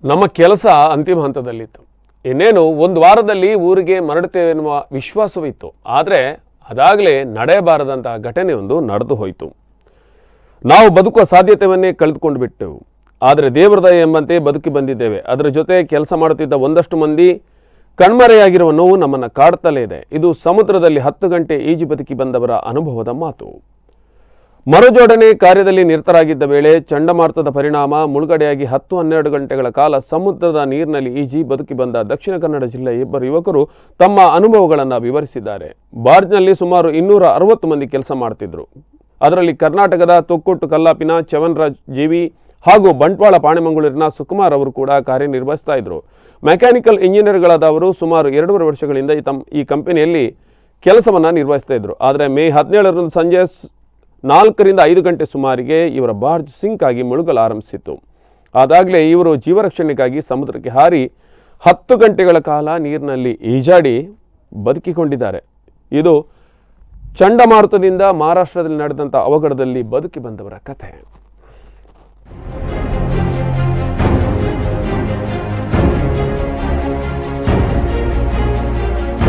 ನಮ್ಮ ಕೆಲಸ ಅಂತಿಮ ಹಂತದಲ್ಲಿತ್ತು. ಇನ್ನೇನು ಒಂದು ವಾರದಲ್ಲಿ ಊರಿಗೆ ಮರಳುತ್ತೇವೆ ಎನ್ನುವ ವಿಶ್ವಾಸವಿತ್ತು. ಆದರೆ ಅದಾಗಲೇ ನಡೆಯಬಾರದಂತಹ ಘಟನೆಯೊಂದು ನಡೆದು ಹೋಯಿತು. ನಾವು ಬದುಕುವ ಸಾಧ್ಯತೆಯನ್ನೇ ಕಳೆದುಕೊಂಡು ಬಿಟ್ಟೆವು. ಆದರೆ ದೇವರ ದಯೆ ಎಂಬಂತೆ ಬದುಕಿ ಬಂದಿದ್ದೇವೆ. ಅದರ ಜೊತೆ ಕೆಲಸ ಮಾಡುತ್ತಿದ್ದ ಒಂದಷ್ಟು ಮಂದಿ ಕಣ್ಮರೆಯಾಗಿರುವ ನೋವು ನಮ್ಮನ್ನು ಕಾಡುತ್ತಲೇ ಇದೆ. ಇದು ಸಮುದ್ರದಲ್ಲಿ 10 ಗಂಟೆ ಈಜು ಬದುಕಿ ಬಂದವರ ಅನುಭವದ ಮಾತು. ಮರುಜೋಡಣೆ ಕಾರ್ಯದಲ್ಲಿ ನಿರತರಾಗಿದ್ದ ವೇಳೆ ಚಂಡಮಾರುತದ ಪರಿಣಾಮ ಮುಳುಗಡೆಯಾಗಿ 10-12 ಗಂಟೆಗಳ ಕಾಲ ಸಮುದ್ರದ ನೀರಿನಲ್ಲಿ ಈಜಿ ಬದುಕಿ ಬಂದ ದಕ್ಷಿಣ ಕನ್ನಡ ಜಿಲ್ಲೆಯ ಇಬ್ಬರು ಯುವಕರು ತಮ್ಮ ಅನುಭವಗಳನ್ನು ವಿವರಿಸಿದ್ದಾರೆ. ಬಾರ್ಜ್ನಲ್ಲಿ ಸುಮಾರು 260 ಮಂದಿ ಕೆಲಸ ಮಾಡ್ತಿದ್ರು. ಅದರಲ್ಲಿ ಕರ್ನಾಟಕದ ತೊಕ್ಕೊಟ್ಟು ಕಲ್ಲಾಪಿನ ಚವನ್ರಾಜ್ ಜೀವಿ ಹಾಗೂ ಬಂಟ್ವಾಳ ಪಾಣೆಮಂಗಳೂರಿನ ಸುಕುಮಾರ್ ಅವರು ಕೂಡ ಕಾರ್ಯನಿರ್ವಹಿಸ್ತಾ ಇದ್ರು. ಮೆಕ್ಯಾನಿಕಲ್ ಇಂಜಿನಿಯರ್ಗಳಾದ ಅವರು ಸುಮಾರು 2.5 ವರ್ಷಗಳಿಂದ ಈ ಕಂಪನಿಯಲ್ಲಿ ಕೆಲಸವನ್ನು ನಿರ್ವಹಿಸ್ತಾ ಇದ್ರು. ಆದರೆ ಮೇ 17ರಂದು ಸಂಜೆ 4ರಿಂದ 5 ಗಂಟೆ ಸುಮಾರಿಗೆ ಇವರ ಬಾರ್ಜ್ ಸಿಂಕ್ ಆಗಿ ಮುಳುಗಲು ಆರಂಭಿಸಿತ್ತು. ಅದಾಗಲೇ ಇವರು ಜೀವರಕ್ಷಣೆಗಾಗಿ ಸಮುದ್ರಕ್ಕೆ ಹಾರಿ 10 ಗಂಟೆಗಳ ಕಾಲ ನೀರಿನಲ್ಲಿ ಈಜಾಡಿ ಬದುಕಿಕೊಂಡಿದ್ದಾರೆ. ಇದು ಚಂಡಮಾರುತದಿಂದ ಮಹಾರಾಷ್ಟ್ರದಲ್ಲಿ ನಡೆದಂಥ ಅವಘಡದಲ್ಲಿ ಬದುಕಿ ಬಂದವರ ಕಥೆ.